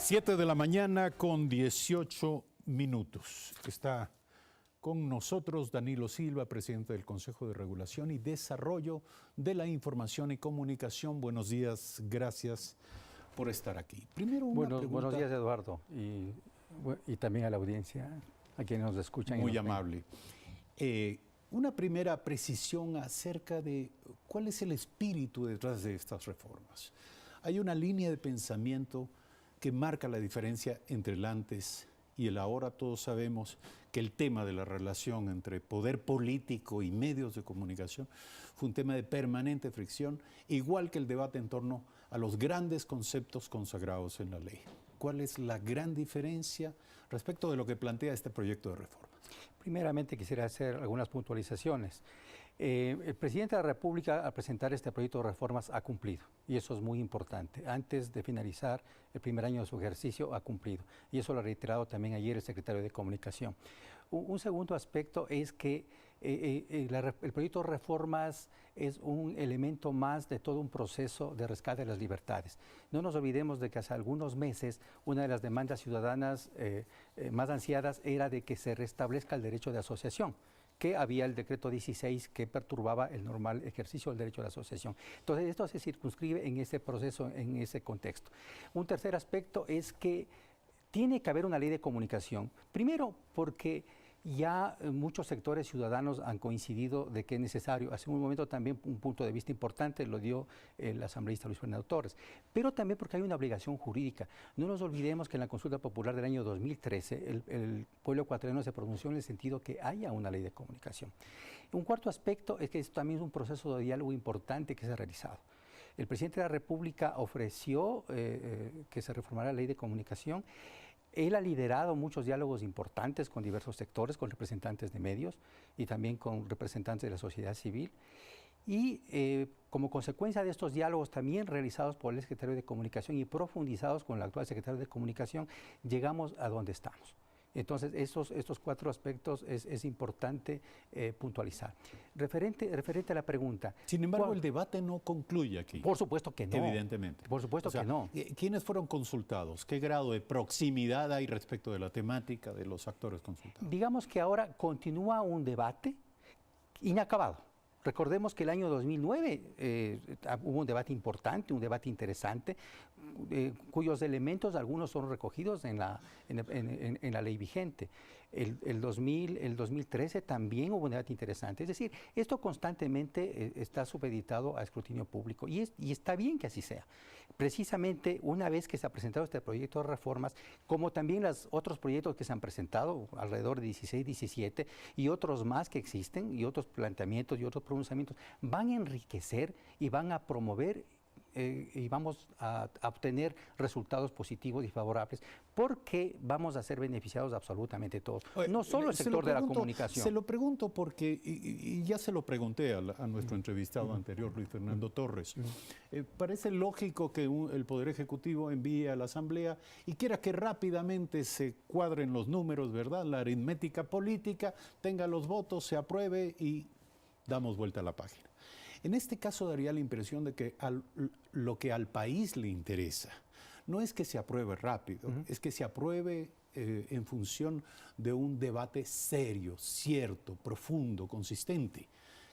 7 de la mañana con 18 minutos. Está con nosotros Danilo Silva, presidente del Consejo de Regulación y Desarrollo de la Información y Comunicación. Buenos días, gracias por estar aquí. Primero una pregunta. Buenos días, Eduardo, y también a la audiencia, a quienes nos escuchan. Muy amable. Una primera precisión acerca de cuál es el espíritu detrás de estas reformas. Hay una línea de pensamiento que marca la diferencia entre el antes y el ahora. Todos sabemos que el tema de la relación entre poder político y medios de comunicación fue un tema de permanente fricción, igual que el debate en torno a los grandes conceptos consagrados en la ley. ¿Cuál es la gran diferencia respecto de lo que plantea este proyecto de reforma? Primeramente quisiera hacer algunas puntualizaciones. El presidente de la República, al presentar este proyecto de reformas, ha cumplido, y eso es muy importante. Antes de finalizar el primer año de su ejercicio, ha cumplido, y eso lo ha reiterado también ayer el secretario de Comunicación. Un segundo aspecto es que el proyecto de reformas es un elemento más de todo un proceso de rescate de las libertades. No nos olvidemos de que hace algunos meses una de las demandas ciudadanas más ansiadas era de que se restablezca el derecho de asociación, que había el decreto 16 que perturbaba el normal ejercicio del derecho de asociación. Entonces, esto se circunscribe en ese proceso, en ese contexto. Un tercer aspecto es que tiene que haber una ley de comunicación. Primero, porque ya muchos sectores ciudadanos han coincidido de que es necesario. Hace un momento también un punto de vista importante lo dio el asambleísta Luis Fernando Torres, pero también porque hay una obligación jurídica. No nos olvidemos que en la consulta popular del año 2013 el pueblo ecuatoriano se pronunció en el sentido que haya una ley de comunicación. Un cuarto aspecto es que esto también es un proceso de diálogo importante que se ha realizado. El presidente de la República ofreció que se reformara la ley de comunicación. Él ha liderado muchos diálogos importantes con diversos sectores, con representantes de medios y también con representantes de la sociedad civil. Y como consecuencia de estos diálogos también realizados por el secretario de Comunicación y profundizados con el actual secretario de Comunicación, llegamos a donde estamos. Entonces, estos cuatro aspectos es importante puntualizar. Referente a la pregunta. Sin embargo, el debate no concluye aquí. Por supuesto que no. Evidentemente. Por supuesto que no. ¿Quiénes fueron consultados? ¿Qué grado de proximidad hay respecto de la temática de los actores consultados? Digamos que ahora continúa un debate inacabado. Recordemos que el año 2009 hubo un debate importante, un debate interesante, cuyos elementos algunos son recogidos en la ley vigente. El 2013 también hubo un debate interesante. Es decir, esto constantemente está supeditado a escrutinio público y está bien que así sea. Precisamente una vez que se ha presentado este proyecto de reformas, como también los otros proyectos que se han presentado, alrededor de 16, 17, y otros más que existen, y otros planteamientos y otros pronunciamientos, van a enriquecer y van a promover y vamos a obtener resultados positivos y favorables, porque vamos a ser beneficiados absolutamente todos, no solo el sector de la comunicación. Se lo pregunto porque, y ya se lo pregunté a nuestro entrevistado anterior, Luis Fernando Torres, parece lógico que el Poder Ejecutivo envíe a la Asamblea y quiera que rápidamente se cuadren los números, ¿verdad? La aritmética política, tenga los votos, se apruebe y damos vuelta a la página. En este caso daría la impresión de que lo que al país le interesa no es que se apruebe rápido, es que se apruebe en función de un debate serio, cierto, profundo, consistente,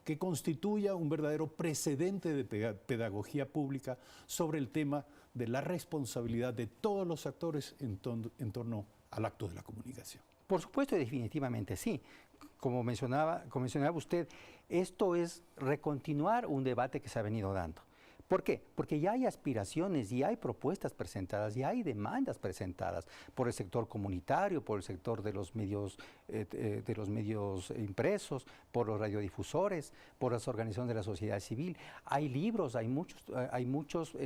que constituya un verdadero precedente de pedagogía pública sobre el tema de la responsabilidad de todos los actores en torno al acto de la comunicación. Por supuesto, definitivamente sí. Como mencionaba usted, esto es recontinuar un debate que se ha venido dando. ¿Por qué? Porque ya hay aspiraciones, ya hay propuestas presentadas, ya hay demandas presentadas por el sector comunitario, por el sector de los medios impresos, por los radiodifusores, por las organizaciones de la sociedad civil. Hay libros, hay muchos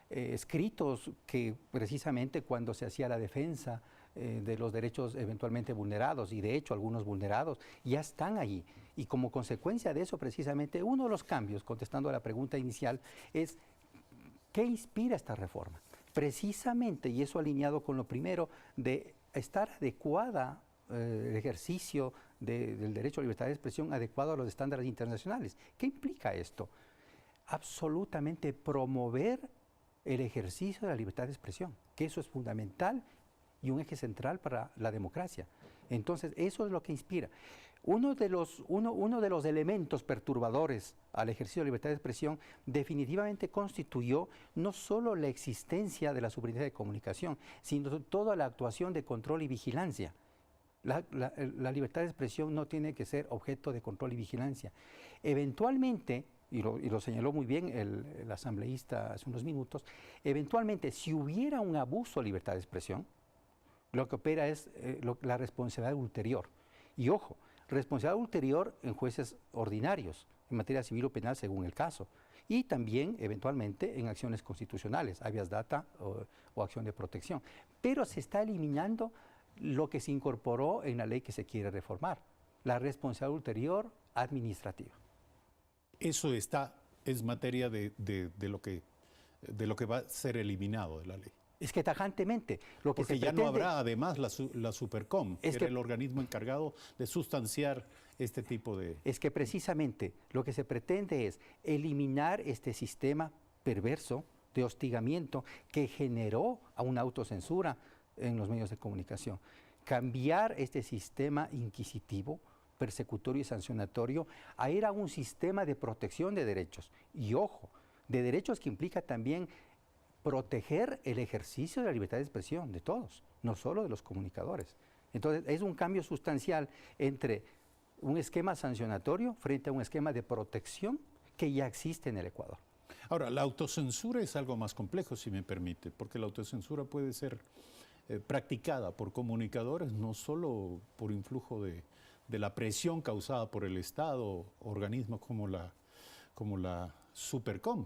escritos que precisamente cuando se hacía la defensa de los derechos eventualmente vulnerados, y de hecho algunos vulnerados, ya están allí. Y como consecuencia de eso, precisamente, uno de los cambios, contestando a la pregunta inicial, es ¿qué inspira esta reforma? Precisamente, y eso alineado con lo primero, de estar adecuada el ejercicio del derecho a libertad de expresión adecuado a los estándares internacionales. ¿Qué implica esto? Absolutamente promover el ejercicio de la libertad de expresión, que eso es fundamental y un eje central para la democracia. Entonces, eso es lo que inspira. Uno de los elementos perturbadores al ejercicio de la libertad de expresión definitivamente constituyó no solo la existencia de la Superintendencia de Comunicación, sino toda la actuación de control y vigilancia. La libertad de expresión no tiene que ser objeto de control y vigilancia. Eventualmente, y lo señaló muy bien el asambleísta hace unos minutos, eventualmente, si hubiera un abuso de libertad de expresión, lo que opera es la responsabilidad ulterior. Y ojo, responsabilidad ulterior en jueces ordinarios, en materia civil o penal según el caso, y también eventualmente en acciones constitucionales, habeas data o acción de protección. Pero se está eliminando lo que se incorporó en la ley que se quiere reformar, la responsabilidad ulterior administrativa. Eso es materia de lo que va a ser eliminado de la ley. Es que tajantemente lo que porque ya no habrá además la Supercom, que era el organismo encargado de sustanciar este tipo de... Es que precisamente lo que se pretende es eliminar este sistema perverso de hostigamiento que generó a una autocensura en los medios de comunicación. Cambiar este sistema inquisitivo, persecutorio y sancionatorio a ir a un sistema de protección de derechos. Y ojo, de derechos que implica también proteger el ejercicio de la libertad de expresión de todos, no solo de los comunicadores. Entonces, es un cambio sustancial entre un esquema sancionatorio frente a un esquema de protección que ya existe en el Ecuador. Ahora, la autocensura es algo más complejo, si me permite, porque la autocensura puede ser practicada por comunicadores, no solo por influjo de la presión causada por el Estado, organismos como la Supercom,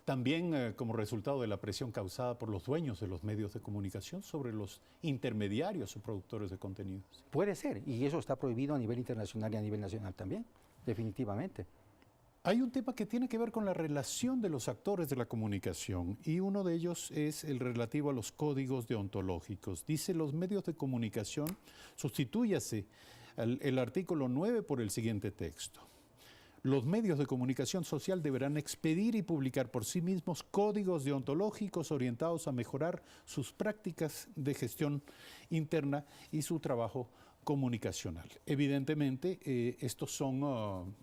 también como resultado de la presión causada por los dueños de los medios de comunicación sobre los intermediarios o productores de contenidos. Puede ser, y eso está prohibido a nivel internacional y a nivel nacional también, definitivamente. Hay un tema que tiene que ver con la relación de los actores de la comunicación y uno de ellos es el relativo a los códigos deontológicos. Dice, los medios de comunicación, sustitúyase el artículo 9 por el siguiente texto. Los medios de comunicación social deberán expedir y publicar por sí mismos códigos deontológicos orientados a mejorar sus prácticas de gestión interna y su trabajo comunicacional. Evidentemente, estos son,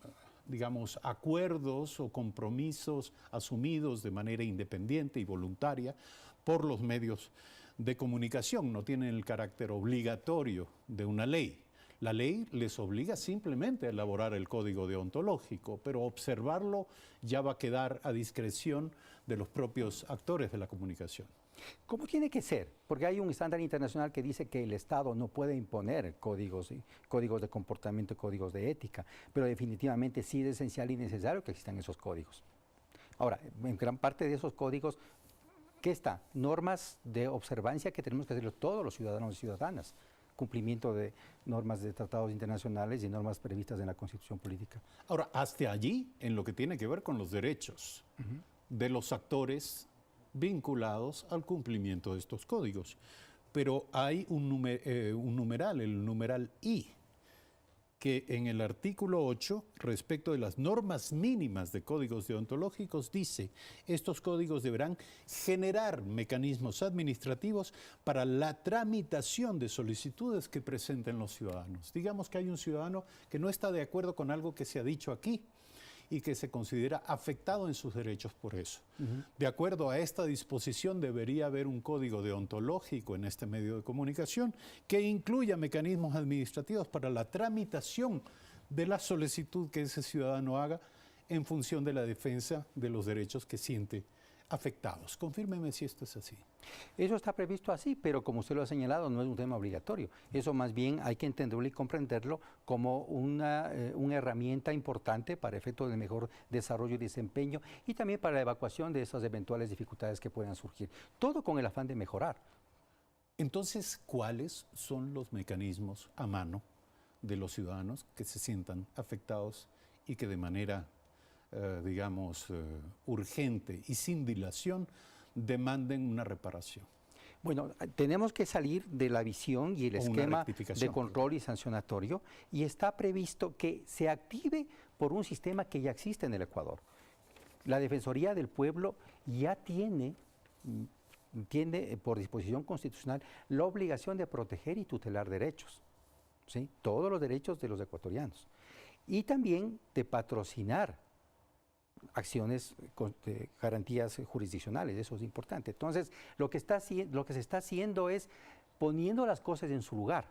digamos, acuerdos o compromisos asumidos de manera independiente y voluntaria por los medios de comunicación. No tienen el carácter obligatorio de una ley. La ley les obliga simplemente a elaborar el código deontológico, pero observarlo ya va a quedar a discreción de los propios actores de la comunicación. ¿Cómo tiene que ser? Porque hay un estándar internacional que dice que el Estado no puede imponer códigos de comportamiento, códigos de ética, pero definitivamente sí es esencial y necesario que existan esos códigos. Ahora, en gran parte de esos códigos, ¿qué está? Normas de observancia que tenemos que hacer todos los ciudadanos y ciudadanas. Cumplimiento de normas de tratados internacionales y normas previstas en la Constitución Política. Ahora, hasta allí, en lo que tiene que ver con los derechos de los actores vinculados al cumplimiento de estos códigos. Pero hay un numeral, el numeral I, que en el artículo 8, respecto de las normas mínimas de códigos deontológicos, dice, estos códigos deberán generar mecanismos administrativos para la tramitación de solicitudes que presenten los ciudadanos. Digamos que hay un ciudadano que no está de acuerdo con algo que se ha dicho aquí y que se considera afectado en sus derechos por eso. De acuerdo a esta disposición, debería haber un código deontológico en este medio de comunicación que incluya mecanismos administrativos para la tramitación de la solicitud que ese ciudadano haga en función de la defensa de los derechos que siente afectados. Confírmeme si esto es así. Eso está previsto así, pero como usted lo ha señalado, no es un tema obligatorio. Eso más bien hay que entenderlo y comprenderlo como una herramienta importante para efectos de mejor desarrollo y desempeño y también para la evacuación de esas eventuales dificultades que puedan surgir. Todo con el afán de mejorar. Entonces, ¿cuáles son los mecanismos a mano de los ciudadanos que se sientan afectados y que de manera urgente y sin dilación, demanden una reparación? Bueno, tenemos que salir de la visión y el esquema de control y sancionatorio y está previsto que se active por un sistema que ya existe en el Ecuador. La Defensoría del Pueblo ya tiene por disposición constitucional la obligación de proteger y tutelar derechos, ¿sí? Todos los derechos de los ecuatorianos. Y también de patrocinar acciones de garantías jurisdiccionales, eso es importante. Entonces, lo que se está haciendo es poniendo las cosas en su lugar,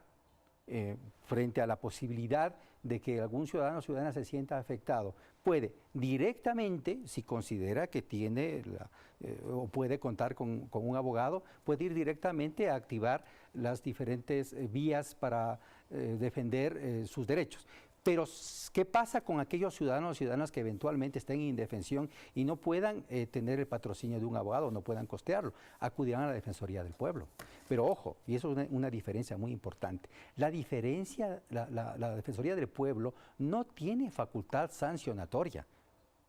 frente a la posibilidad de que algún ciudadano o ciudadana se sienta afectado. Puede directamente, si considera que tiene o puede contar con un abogado, puede ir directamente a activar las diferentes vías para defender sus derechos. Pero, ¿qué pasa con aquellos ciudadanos o ciudadanas que eventualmente estén en indefensión y no puedan tener el patrocinio de un abogado, no puedan costearlo? Acudirán a la Defensoría del Pueblo. Pero ojo, y eso es una diferencia muy importante, la Defensoría del Pueblo no tiene facultad sancionatoria.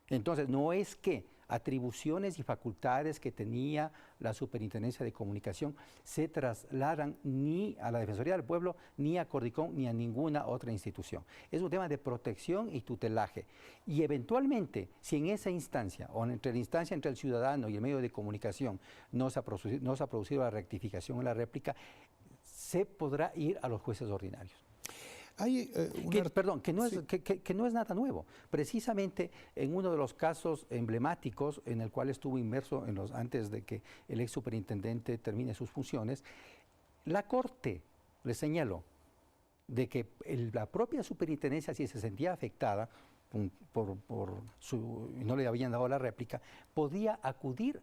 Entonces, no es que atribuciones y facultades que tenía la Superintendencia de Comunicación se trasladan ni a la Defensoría del Pueblo, ni a Cordicom, ni a ninguna otra institución. Es un tema de protección y tutelaje. Y eventualmente, si en esa instancia, o entre la instancia entre el ciudadano y el medio de comunicación, no se ha producido la rectificación o la réplica, se podrá ir a los jueces ordinarios. Hay, que no es nada nuevo. Precisamente en uno de los casos emblemáticos en el cual estuvo inmerso antes de que el ex superintendente termine sus funciones, la Corte le señaló de que la propia superintendencia, si se sentía afectada no le habían dado la réplica, podía acudir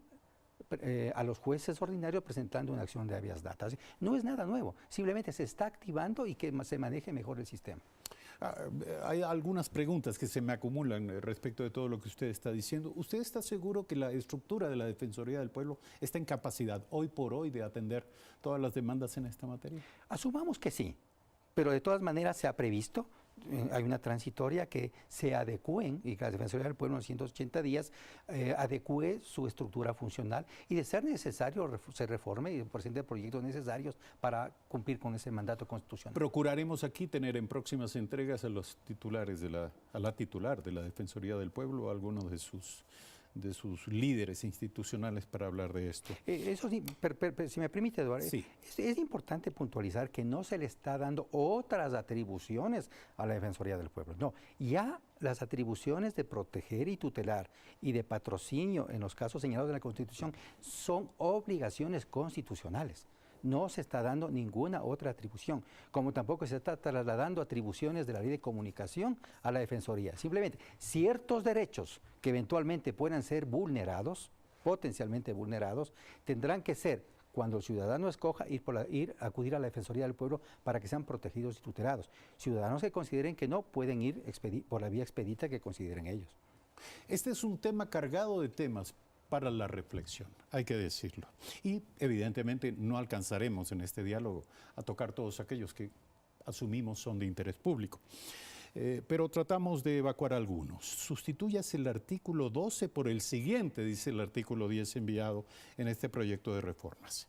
a los jueces ordinarios presentando una acción de habeas data. No es nada nuevo, simplemente se está activando y que se maneje mejor el sistema. Hay algunas preguntas que se me acumulan respecto de todo lo que usted está diciendo. ¿Usted está seguro que la estructura de la Defensoría del Pueblo está en capacidad hoy por hoy de atender todas las demandas en esta materia? Asumamos que sí, pero de todas maneras se ha previsto. Hay una transitoria que se adecúen, y que la Defensoría del Pueblo en 180 días adecúe su estructura funcional y de ser necesario se reforme y presente proyectos necesarios para cumplir con ese mandato constitucional. Procuraremos aquí tener en próximas entregas a los titulares a la titular de la Defensoría del Pueblo, a algunos de sus líderes institucionales para hablar de esto. Eso sí, si me permite, Eduardo, sí. Es importante puntualizar que no se le está dando otras atribuciones a la Defensoría del Pueblo. No, ya las atribuciones de proteger y tutelar y de patrocinio en los casos señalados en la Constitución son obligaciones constitucionales. No se está dando ninguna otra atribución, como tampoco se está trasladando atribuciones de la Ley de Comunicación a la Defensoría. Simplemente, ciertos derechos que eventualmente puedan ser vulnerados, potencialmente vulnerados, tendrán que ser, cuando el ciudadano escoja, acudir a la Defensoría del Pueblo para que sean protegidos y tutelados. Ciudadanos que consideren que no, pueden ir por la vía expedita que consideren ellos. Este es un tema cargado de temas para la reflexión, hay que decirlo. Y evidentemente no alcanzaremos en este diálogo a tocar todos aquellos que asumimos son de interés público. Pero tratamos de evacuar algunos. Sustituyas el artículo 12 por el siguiente, dice el artículo 10 enviado en este proyecto de reformas.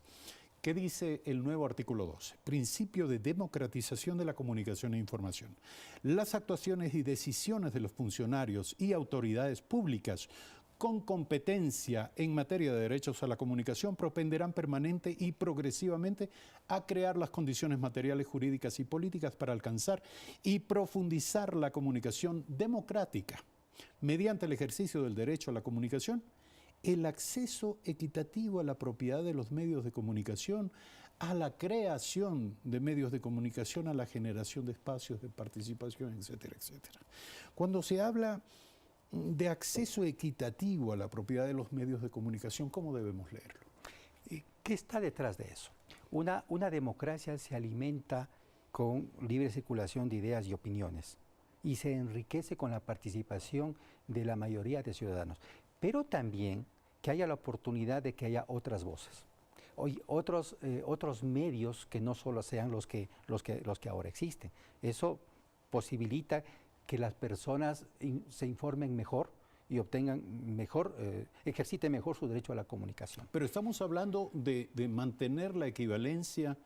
¿Qué dice el nuevo artículo 12? Principio de democratización de la comunicación e información. Las actuaciones y decisiones de los funcionarios y autoridades públicas con competencia en materia de derechos a la comunicación propenderán permanente y progresivamente a crear las condiciones materiales, jurídicas y políticas para alcanzar y profundizar la comunicación democrática mediante el ejercicio del derecho a la comunicación, el acceso equitativo a la propiedad de los medios de comunicación, a la creación de medios de comunicación, a la generación de espacios de participación, etcétera, etcétera. Cuando se habla de acceso equitativo a la propiedad de los medios de comunicación, ¿cómo debemos leerlo? ¿Qué está detrás de eso? Una democracia se alimenta con libre circulación de ideas y opiniones y se enriquece con la participación de la mayoría de ciudadanos, pero también que haya la oportunidad de que haya otras voces, otros medios que no solo sean los que ahora existen. Eso posibilita que las personas se informen mejor y ejerciten mejor su derecho a la comunicación. Pero estamos hablando de mantener la equivalencia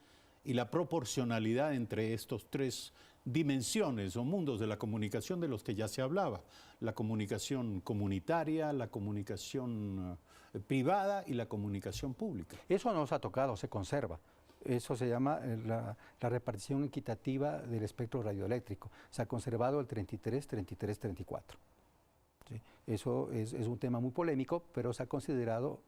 y la proporcionalidad entre estos tres dimensiones o mundos de la comunicación de los que ya se hablaba. La comunicación comunitaria, la comunicación privada y la comunicación pública. Eso no se ha tocado, se conserva. Eso se llama la repartición equitativa del espectro radioeléctrico. Se ha conservado el 33, 33, 34. ¿Sí? Eso es un tema muy polémico, pero se ha considerado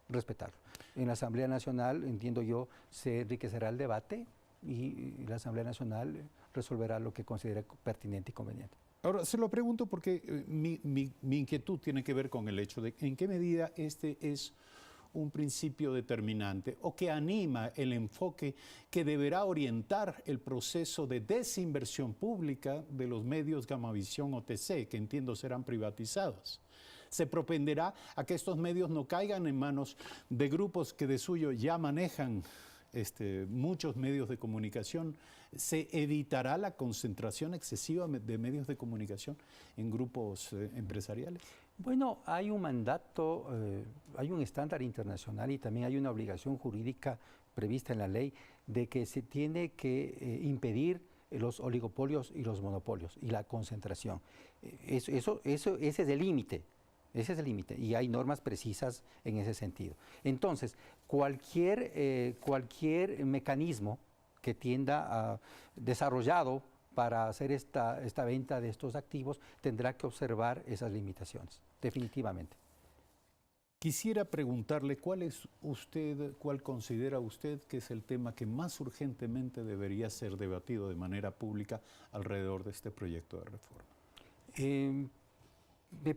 respetarlo. En la Asamblea Nacional, entiendo yo, se enriquecerá el debate y la Asamblea Nacional resolverá lo que considere pertinente y conveniente. Ahora, se lo pregunto porque mi inquietud tiene que ver con el hecho de en qué medida este es un principio determinante o que anima el enfoque que deberá orientar el proceso de desinversión pública de los medios Gamavisión OTC, que entiendo serán privatizados. Se propenderá a que estos medios no caigan en manos de grupos que de suyo ya manejan muchos medios de comunicación. Se evitará la concentración excesiva de medios de comunicación en grupos empresariales. Bueno, hay un mandato, hay un estándar internacional y también hay una obligación jurídica prevista en la ley de que se tiene que impedir los oligopolios y los monopolios y la concentración. Ese es el límite. Ese es el límite y hay normas precisas en ese sentido. Entonces, cualquier mecanismo que tienda a desarrollado para hacer esta venta de estos activos tendrá que observar esas limitaciones, definitivamente. Quisiera preguntarle cuál considera usted que es el tema que más urgentemente debería ser debatido de manera pública alrededor de este proyecto de reforma. Me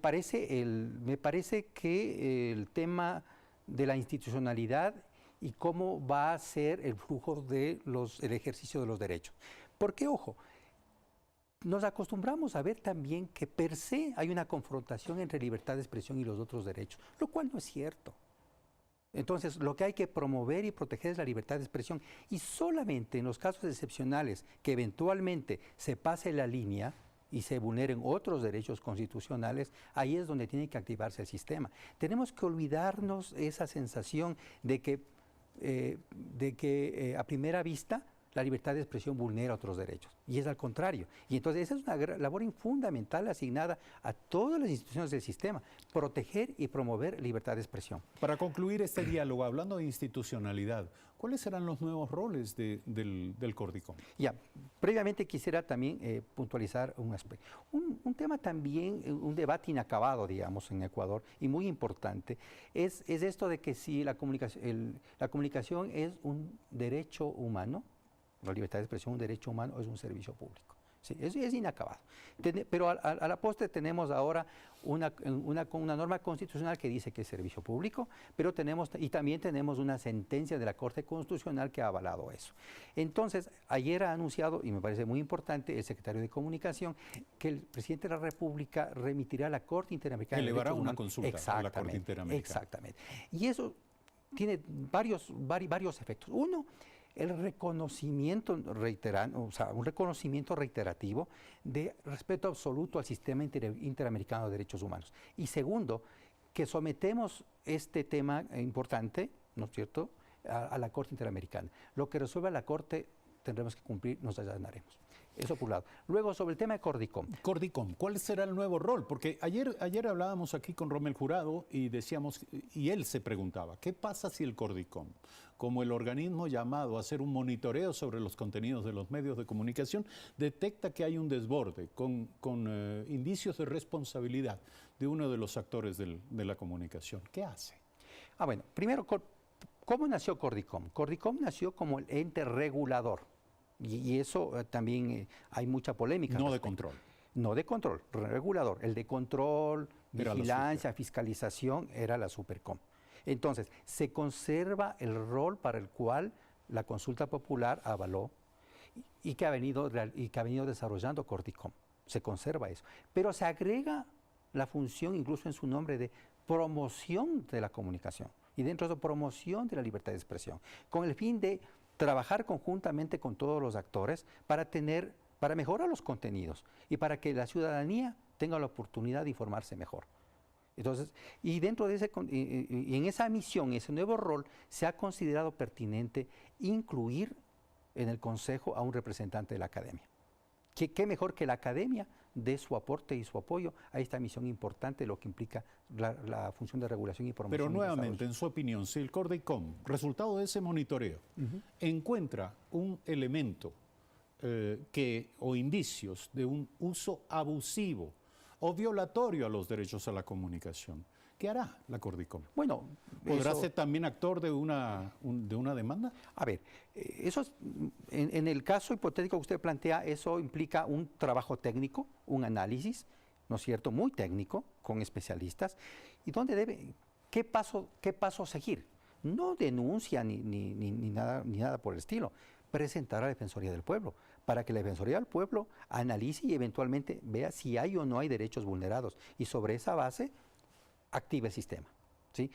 parece que el tema de la institucionalidad y cómo va a ser el flujo del ejercicio de los derechos. Porque, ojo, nos acostumbramos a ver también que per se hay una confrontación entre libertad de expresión y los otros derechos, lo cual no es cierto. Entonces, lo que hay que promover y proteger es la libertad de expresión y solamente en los casos excepcionales que eventualmente se pase la línea y se vulneren otros derechos constitucionales, ahí es donde tiene que activarse el sistema. Tenemos que olvidarnos esa sensación de que a primera vista la libertad de expresión vulnera otros derechos, y es al contrario. Y entonces esa es una labor fundamental asignada a todas las instituciones del sistema, proteger y promover libertad de expresión. Para concluir este diálogo, hablando de institucionalidad, ¿cuáles serán los nuevos roles del Cordicom? Ya, previamente quisiera también puntualizar un aspecto. Un tema también, un debate inacabado, digamos, en Ecuador, y muy importante, es esto de que si la comunicación es un derecho humano, la libertad de expresión, un derecho humano, es un servicio público. Sí, es inacabado. Pero a la postre tenemos ahora una norma constitucional que dice que es servicio público, pero también tenemos una sentencia de la Corte Constitucional que ha avalado eso. Entonces, ayer ha anunciado, y me parece muy importante, el secretario de Comunicación, que el presidente de la República remitirá a la Corte Interamericana de Derechos Humanos. Elevará una consulta a la Corte Interamericana. Exactamente. Y eso tiene varios efectos. Uno, el reconocimiento un reconocimiento reiterativo de respeto absoluto al sistema interamericano de derechos humanos. Y segundo, que sometemos este tema importante, ¿no es cierto?, a la Corte Interamericana. Lo que resuelva la Corte tendremos que cumplir, nos allanaremos. Eso por un lado. Luego, sobre el tema de Cordicom. Cordicom, ¿cuál será el nuevo rol? Porque ayer hablábamos aquí con Rommel Jurado y decíamos, y él se preguntaba, ¿qué pasa si el Cordicom, como el organismo llamado a hacer un monitoreo sobre los contenidos de los medios de comunicación, detecta que hay un desborde con indicios de responsabilidad de uno de los actores de la comunicación? ¿Qué hace? Bueno, primero, ¿cómo nació Cordicom? Cordicom nació como el ente regulador. Y eso también hay mucha polémica. No de control. No de control, regulador. El de control, vigilancia, fiscalización era la Supercom. Entonces, se conserva el rol para el cual la consulta popular avaló y que ha venido desarrollando Cordicom. Se conserva eso. Pero se agrega la función, incluso en su nombre, de promoción de la comunicación. Y dentro de eso, promoción de la libertad de expresión. Con el fin de trabajar conjuntamente con todos los actores para mejorar los contenidos y para que la ciudadanía tenga la oportunidad de informarse mejor. Entonces, y dentro de en esa misión, ese nuevo rol, se ha considerado pertinente incluir en el Consejo a un representante de la academia. ¿Qué mejor que la academia dé su aporte y su apoyo a esta misión importante, lo que implica la función de regulación y promoción? Pero nuevamente, en su opinión, si el CORDICOM, resultado de ese monitoreo, encuentra un elemento o indicios de un uso abusivo o violatorio a los derechos a la comunicación, ¿qué hará la CORDICOM? Bueno, ¿Podrá ser también actor de una demanda? A ver, eso es, en el caso hipotético que usted plantea, eso implica un trabajo técnico, un análisis, ¿no es cierto?, muy técnico, con especialistas, y donde ¿qué paso seguir? No denuncia ni nada por el estilo, presentar a la Defensoría del Pueblo, para que la Defensoría del Pueblo analice y eventualmente vea si hay o no hay derechos vulnerados, y sobre esa base active el sistema. ¿Sí?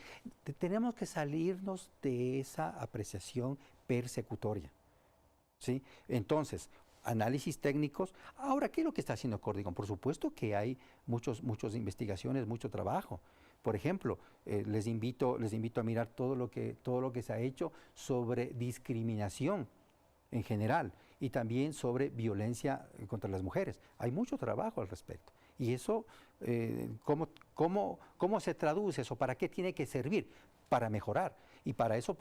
Tenemos que salirnos de esa apreciación persecutoria. ¿Sí? Entonces, análisis técnicos. Ahora, ¿qué es lo que está haciendo CORDICOM? Por supuesto que hay muchas investigaciones, mucho trabajo. Por ejemplo, les invito a mirar todo lo que se ha hecho sobre discriminación en general y también sobre violencia contra las mujeres. Hay mucho trabajo al respecto. Y eso, ¿cómo se traduce eso? ¿Para qué tiene que servir? Para mejorar. Y para eso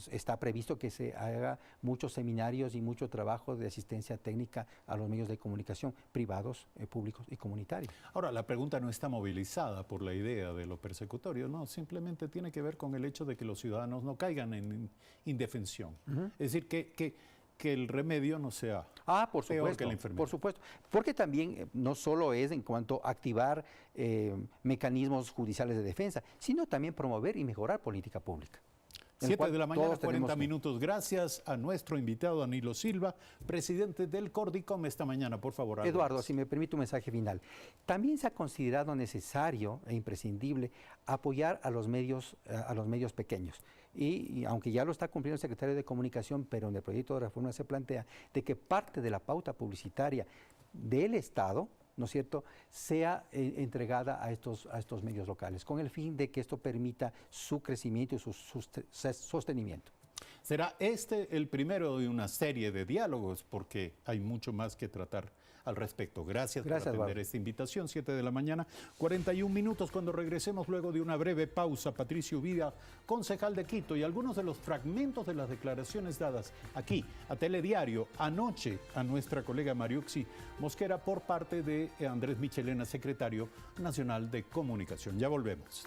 está previsto que se haga muchos seminarios y mucho trabajo de asistencia técnica a los medios de comunicación privados, públicos y comunitarios. Ahora, la pregunta no está movilizada por la idea de lo persecutorio, no, simplemente tiene que ver con el hecho de que los ciudadanos no caigan en indefensión. Es decir, que el remedio no sea por supuesto, peor que la enfermedad. Por supuesto, porque también no solo es en cuanto a activar mecanismos judiciales de defensa, sino también promover y mejorar política pública. 7 de la mañana, 40 minutos. Gracias a nuestro invitado Danilo Silva, presidente del CORDICOM esta mañana. Por favor, Eduardo, si me permite un mensaje final. También se ha considerado necesario e imprescindible apoyar a los medios pequeños. Y aunque ya lo está cumpliendo el secretario de Comunicación, pero en el proyecto de reforma se plantea de que parte de la pauta publicitaria del Estado, ¿no es cierto?, sea entregada a estos medios locales, con el fin de que esto permita su crecimiento y su sostenimiento. Será el primero de una serie de diálogos, porque hay mucho más que tratar al respecto. Gracias por atender Eduardo. esta invitación. 7 de la mañana, 41 minutos. Cuando regresemos luego de una breve pausa, Patricio Vida, concejal de Quito, y algunos de los fragmentos de las declaraciones dadas aquí a Telediario anoche a nuestra colega Mariuxi Mosquera por parte de Andrés Michelena, secretario nacional de Comunicación. Ya volvemos.